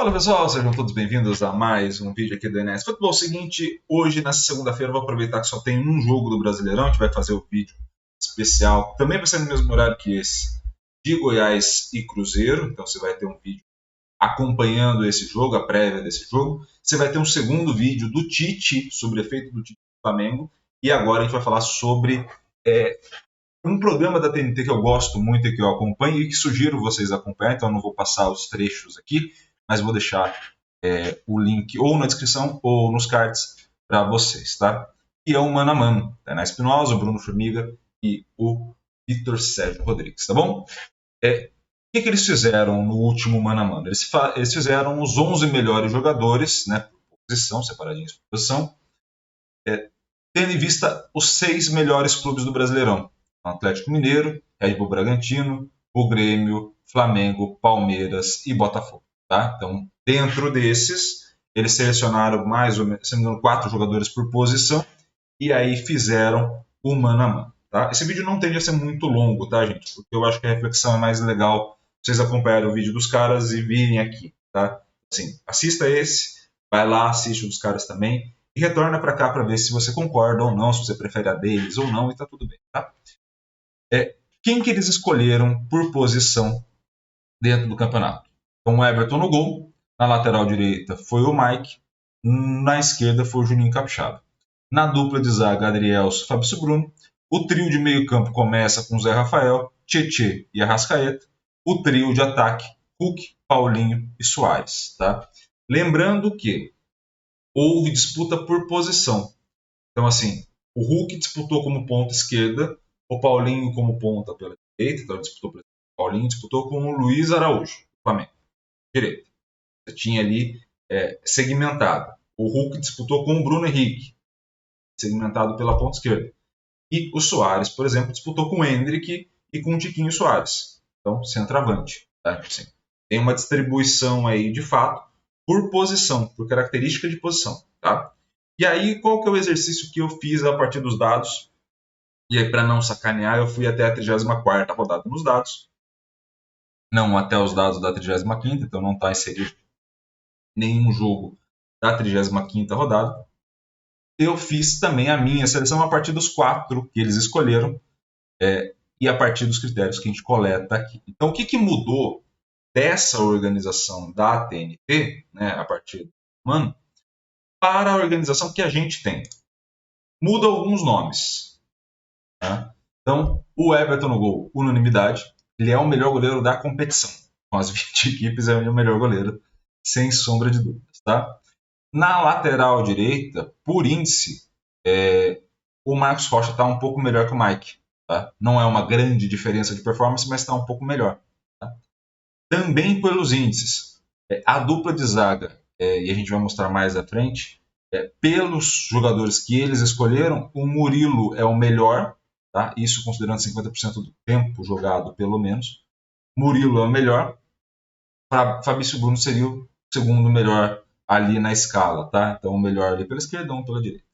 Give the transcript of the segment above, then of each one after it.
Fala pessoal, sejam todos bem-vindos a mais um vídeo aqui do NS Futebol. Seguinte, hoje nessa segunda-feira eu vou aproveitar que só tem um jogo do Brasileirão, a gente vai fazer o vídeo especial, também vai ser no mesmo horário que esse, de Goiás e Cruzeiro, então você vai ter um vídeo acompanhando esse jogo, a prévia desse jogo. Você vai ter um segundo vídeo do Tite, sobre o efeito do Tite no Flamengo, e agora a gente vai falar sobre um programa da TNT que eu gosto muito e que eu acompanho e que sugiro vocês acompanharem, então eu não vou passar os trechos aqui, mas vou deixar o link ou na descrição ou nos cards para vocês, tá? E é o Mano a Mano, Tainá Espinosa, o Bruno Formiga e o Vitor Sérgio Rodrigues, tá bom? O que eles fizeram no último Mano a Mano? Eles fizeram os 11 melhores jogadores, né, por posição, separadinhos por posição, tendo em vista os 6 melhores clubes do Brasileirão. Atlético Mineiro, Red Bull Bragantino, o Grêmio, Flamengo, Palmeiras e Botafogo. Tá? Então, dentro desses, eles selecionaram mais ou menos 4 jogadores por posição e aí fizeram o mano a mano. Tá? Esse vídeo não tende a ser muito longo, tá, gente? Porque eu acho que a reflexão é mais legal vocês acompanharem o vídeo dos caras e virem aqui. Tá? Assim, assista esse, vai lá, assiste o dos caras também e retorna para cá para ver se você concorda ou não, se você prefere a deles ou não, e tá tudo bem. Tá? Quem que eles escolheram por posição dentro do campeonato? Então, o Everton no gol, na lateral direita foi o Mike, na esquerda foi o Juninho Capixaba. Na dupla de zaga, Adrielson, Fabrício Bruno. O trio de meio campo começa com Zé Rafael, Tietê e Arrascaeta. O trio de ataque, Hulk, Paulinho e Soares. Tá? Lembrando que houve disputa por posição. Então, assim, o Hulk disputou como ponta esquerda, o Paulinho como ponta pela direita, então ele disputou pela direita. O Paulinho disputou com o Luiz Araújo, Flamengo, direita. Você tinha ali segmentado. O Hulk disputou com o Bruno Henrique, segmentado pela ponta esquerda. E o Soares, por exemplo, disputou com o Hendrick e com o Tiquinho Soares. Então, centroavante. Tá? Assim, tem uma distribuição aí, de fato, por posição, por característica de posição. Tá? E aí, qual que é o exercício que eu fiz a partir dos dados? E aí, para não sacanear, eu fui até a 34ª rodada nos dados. Não até os dados da 35ª, então não está inserido nenhum jogo da 35ª rodada. Eu fiz também a minha seleção a partir dos 4 que eles escolheram e a partir dos critérios que a gente coleta aqui. Então, o que mudou dessa organização da TNT, né, a partir do ano, para a organização que a gente tem? Muda alguns nomes. Tá? Então, o Everton no gol, unanimidade. Ele é o melhor goleiro da competição. Com as 20 equipes, é o melhor goleiro, sem sombra de dúvidas. Tá? Na lateral direita, por índice, o Marcos Rocha está um pouco melhor que o Mike. Tá? Não é uma grande diferença de performance, mas está um pouco melhor. Tá? Também pelos índices. A dupla de zaga, e a gente vai mostrar mais à frente, pelos jogadores que eles escolheram, o Murilo é o melhor, tá? Isso considerando 50% do tempo jogado, pelo menos. Murilo é o melhor. Fabrício Bruno seria o segundo melhor ali na escala, tá? Então, o melhor ali pela esquerda, um pela direita.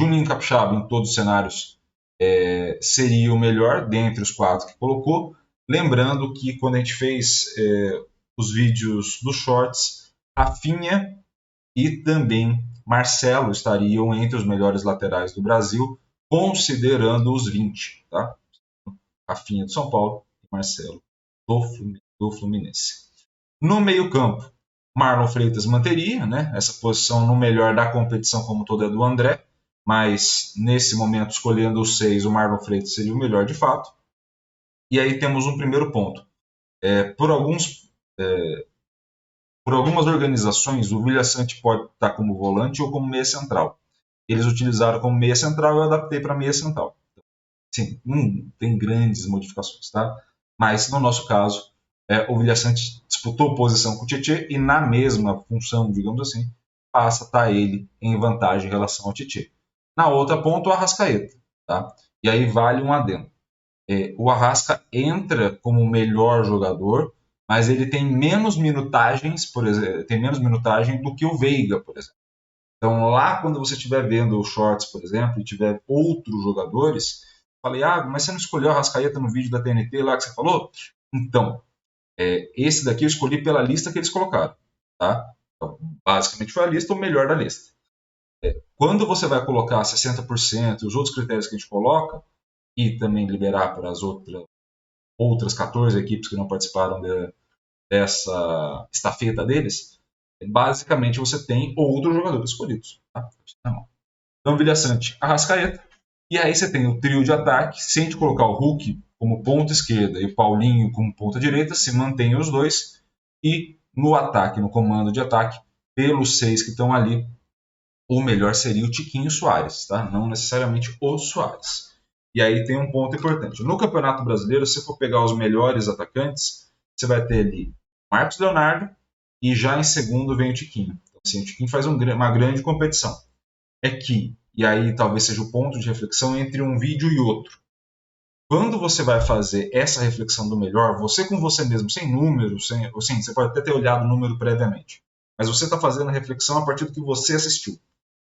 Juninho Capixaba, em todos os cenários, seria o melhor dentre os 4 que colocou. Lembrando que quando a gente fez os vídeos dos shorts, Rafinha e também Marcelo estariam entre os melhores laterais do Brasil, considerando os 20. Tá? Rafinha do São Paulo e Marcelo do Fluminense. No meio-campo, Marlon Freitas manteria, né? Essa posição no melhor da competição como toda é do André, mas nesse momento, escolhendo os 6, o Marlon Freitas seria o melhor de fato. E aí temos um primeiro ponto. Por algumas organizações, o Vilha Sante pode estar como volante ou como meia central. Eles utilizaram como meia central e eu adaptei para meia central. Sim, tem grandes modificações, tá? Mas no nosso caso, o Vilha Sante disputou posição com o Tietê e na mesma função, digamos assim, passa a estar ele em vantagem em relação ao Tietê. Na outra ponta, o Arrascaeta. Tá? E aí vale um adendo. O Arrasca entra como o melhor jogador, mas ele tem menos minutagens, por exemplo, tem menos minutagem do que o Veiga, por exemplo. Então lá quando você estiver vendo os shorts, por exemplo, e tiver outros jogadores, falei, mas você não escolheu a Arrascaeta no vídeo da TNT lá que você falou? Então, esse daqui eu escolhi pela lista que eles colocaram. Tá? Então, basicamente foi a lista, o melhor da lista. Quando você vai colocar 60% e os outros critérios que a gente coloca, e também liberar para as outras 14 equipes que não participaram dessa estafeta deles, basicamente você tem outros jogadores escolhidos. Tá? Então, Vilha Sante, Arrascaeta, e aí você tem o trio de ataque. Se a gente colocar o Hulk como ponta esquerda e o Paulinho como ponta direita, se mantém os dois. E no ataque, no comando de ataque, pelos 6 que estão ali, o melhor seria o Tiquinho Soares, tá? Não necessariamente o Soares. E aí tem um ponto importante. No Campeonato Brasileiro, se for pegar os melhores atacantes, você vai ter ali Marcos Leonardo e já em segundo vem o Tiquinho. Então, assim, o Tiquinho faz uma grande competição. É que, e aí talvez seja o ponto de reflexão entre um vídeo e outro. Quando você vai fazer essa reflexão do melhor, você com você mesmo, sem números, assim, você pode até ter olhado o número previamente, mas você está fazendo a reflexão a partir do que você assistiu, que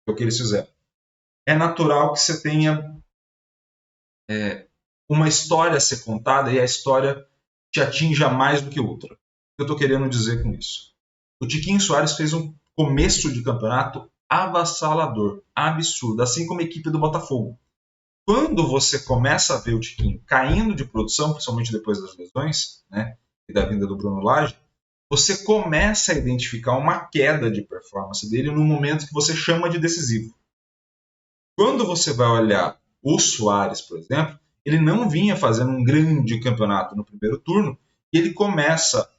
é o que eles fizeram. É natural que você tenha uma história a ser contada e a história te atinja mais do que outra. O que eu estou querendo dizer com isso? O Tiquinho Soares fez um começo de campeonato avassalador, absurdo, assim como a equipe do Botafogo. Quando você começa a ver o Tiquinho caindo de produção, principalmente depois das lesões, né, e da vinda do Bruno Lage, você começa a identificar uma queda de performance dele no momento que você chama de decisivo. Quando você vai olhar o Soares, por exemplo, ele não vinha fazendo um grande campeonato no primeiro turno, e ele começa,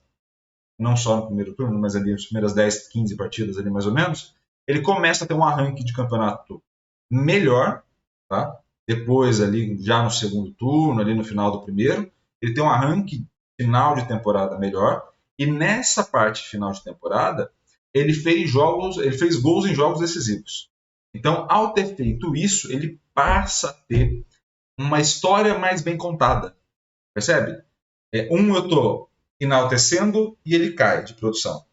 não só no primeiro turno, mas ali nas primeiras 10, 15 partidas ali mais ou menos, ele começa a ter um arranque de campeonato melhor, tá? Depois ali já no segundo turno, ali no final do primeiro, ele tem um arranque final de temporada melhor, e nessa parte final de temporada, ele fez gols em jogos decisivos. Então, ao ter feito isso, ele passa a ter uma história mais bem contada. Percebe? Eu estou enaltecendo e ele cai de produção.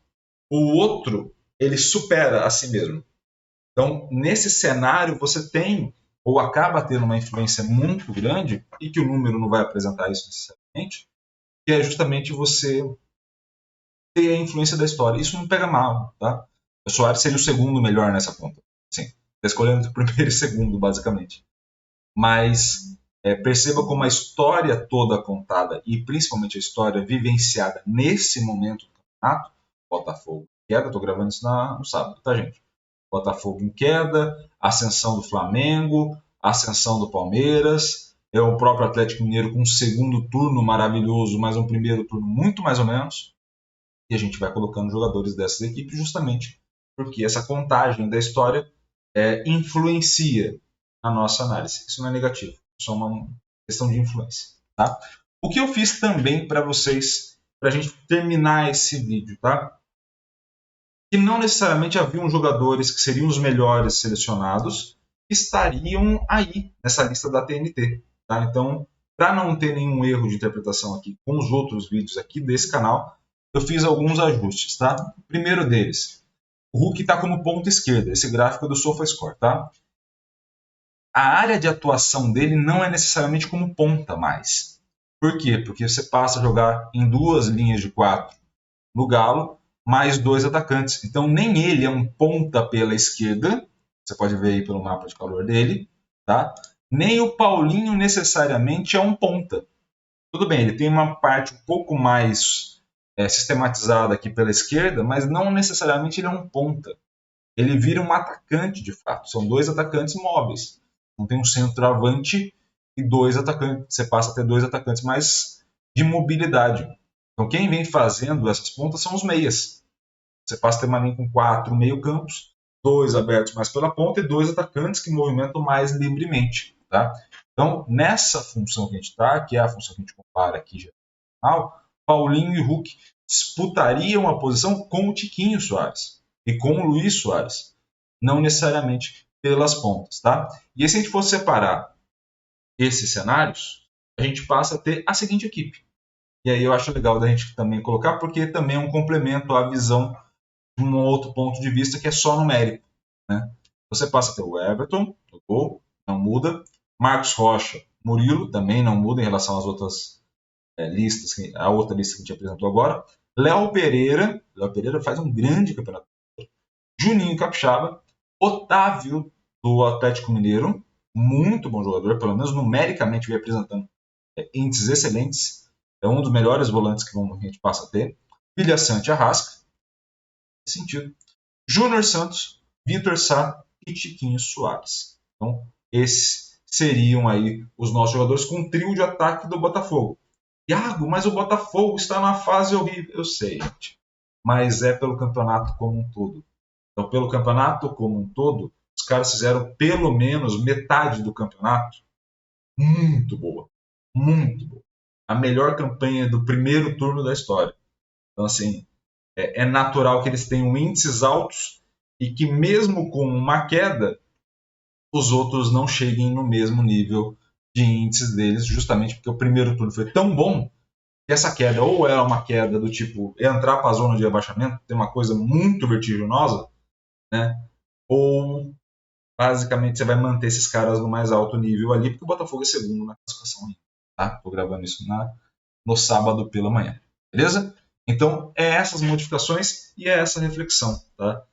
O outro, ele supera a si mesmo. Então, nesse cenário, você tem ou acaba tendo uma influência muito grande, e que o número não vai apresentar isso necessariamente, que é justamente você ter a influência da história. Isso não pega mal, tá? O Soares seria o segundo melhor nessa conta. Sim, está escolhendo o primeiro e segundo, basicamente. Mas perceba como a história toda contada, e principalmente a história vivenciada nesse momento do campeonato, Botafogo em queda, estou gravando isso no sábado, tá, gente? Botafogo em queda, ascensão do Flamengo, ascensão do Palmeiras, o próprio Atlético Mineiro com um segundo turno maravilhoso, mas um primeiro turno muito mais ou menos, e a gente vai colocando jogadores dessas equipes justamente porque essa contagem da história influencia a nossa análise. Isso não é negativo, é só uma questão de influência. Tá? O que eu fiz também para vocês, para a gente terminar esse vídeo, tá? Que não necessariamente haviam jogadores que seriam os melhores selecionados que estariam aí nessa lista da TNT. Tá? Então, para não ter nenhum erro de interpretação aqui com os outros vídeos aqui desse canal, eu fiz alguns ajustes. Tá? O primeiro deles, o Hulk está como ponta esquerda, esse gráfico é do SofaScore. Tá? A área de atuação dele não é necessariamente como ponta mais. Por quê? Porque você passa a jogar em duas linhas de 4 no Galo, mais 2 atacantes. Então, nem ele é um ponta pela esquerda, você pode ver aí pelo mapa de calor dele, tá? Nem o Paulinho necessariamente é um ponta. Tudo bem, ele tem uma parte um pouco mais sistematizada aqui pela esquerda, mas não necessariamente ele é um ponta. Ele vira um atacante de fato. São 2 atacantes móveis. Não tem um centroavante e 2 atacantes. Você passa a ter 2 atacantes mais de mobilidade. Então, quem vem fazendo essas pontas são os meias. Você passa a ter uma linha com 4 meio-campos, 2 abertos mais pela ponta e 2 atacantes que movimentam mais livremente. Tá? Então, nessa função que a gente está, que é a função que a gente compara aqui já no final, Paulinho e Hulk disputariam a posição com o Tiquinho Soares e com o Luiz Soares, não necessariamente pelas pontas. Tá? E aí, se a gente fosse separar esses cenários, a gente passa a ter a seguinte equipe. E aí eu acho legal da gente também colocar, porque também é um complemento à visão de um outro ponto de vista que é só numérico. Né? Você passa a ter o Everton, o gol, não muda. Marcos Rocha, Murilo, também não muda em relação às outras listas, a outra lista que a gente apresentou agora. Léo Pereira faz um grande campeonato. Juninho Capixaba, Otávio do Atlético Mineiro, muito bom jogador, pelo menos numericamente vem apresentando índices excelentes, é um dos melhores volantes que a gente passa a ter. Vilha Sante Arrasca, nesse sentido. Júnior Santos, Vitor Sá e Tiquinho Soares. Então, esses seriam aí os nossos jogadores com um trio de ataque do Botafogo. Iago, mas o Botafogo está numa fase horrível. Eu sei, gente. Mas é pelo campeonato como um todo. Então, pelo campeonato como um todo, os caras fizeram pelo menos metade do campeonato muito boa. Muito boa. A melhor campanha do primeiro turno da história. Então, assim, é natural que eles tenham índices altos e que mesmo com uma queda, os outros não cheguem no mesmo nível de índices deles, justamente porque o primeiro turno foi tão bom que essa queda ou é uma queda do tipo entrar para a zona de abaixamento, tem uma coisa muito vertiginosa, né? Ou basicamente você vai manter esses caras no mais alto nível ali, porque o Botafogo é segundo na classificação ainda. Tá? Tô gravando isso no sábado pela manhã. Beleza? Então, é essas modificações e é essa reflexão. Tá?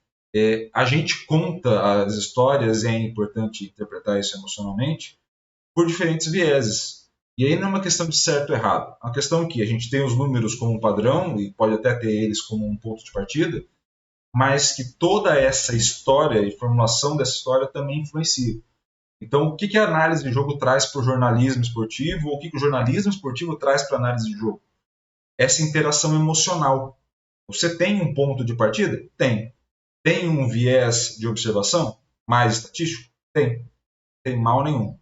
A gente conta as histórias e é importante interpretar isso emocionalmente por diferentes vieses. E aí não é uma questão de certo ou errado. É uma questão que a gente tem os números como um padrão e pode até ter eles como um ponto de partida, mas que toda essa história e formulação dessa história também influencia. Então, o que a análise de jogo traz para o jornalismo esportivo, ou o que o jornalismo esportivo traz para a análise de jogo? Essa interação emocional. Você tem um ponto de partida? Tem. Tem um viés de observação mais estatístico? Tem. Tem mal nenhum.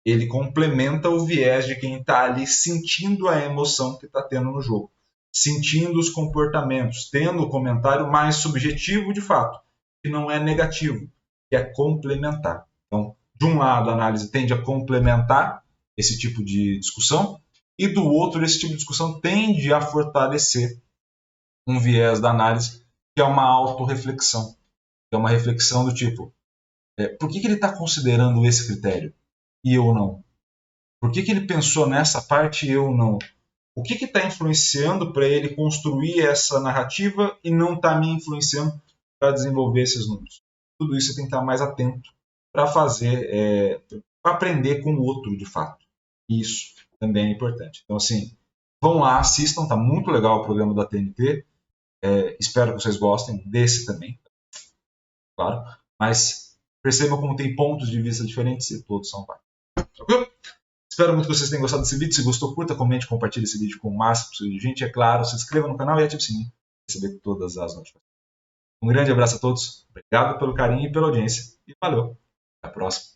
Ele complementa o viés de quem está ali sentindo a emoção que está tendo no jogo, sentindo os comportamentos, tendo o comentário mais subjetivo de fato, que não é negativo, que é complementar. Então, de um lado, a análise tende a complementar esse tipo de discussão, e do outro, esse tipo de discussão tende a fortalecer um viés da análise, que é uma autorreflexão, que é uma reflexão do tipo, por que ele está considerando esse critério e eu não? Por que ele pensou nessa parte e eu não? O que está influenciando para ele construir essa narrativa e não está me influenciando para desenvolver esses números? Tudo isso você tem que estar mais atento para fazer, para aprender com o outro de fato. Isso também é importante. Então, assim, vão lá, assistam, tá muito legal o programa da TNT. Espero que vocês gostem desse também, claro. Mas percebam como tem pontos de vista diferentes e todos são válidos. Tranquilo? Espero muito que vocês tenham gostado desse vídeo. Se gostou, curta, comente, compartilhe esse vídeo com o máximo possível de gente. É claro, se inscreva no canal e ative o sininho para receber todas as notificações. Um grande abraço a todos. Obrigado pelo carinho e pela audiência. E valeu. Até a próxima.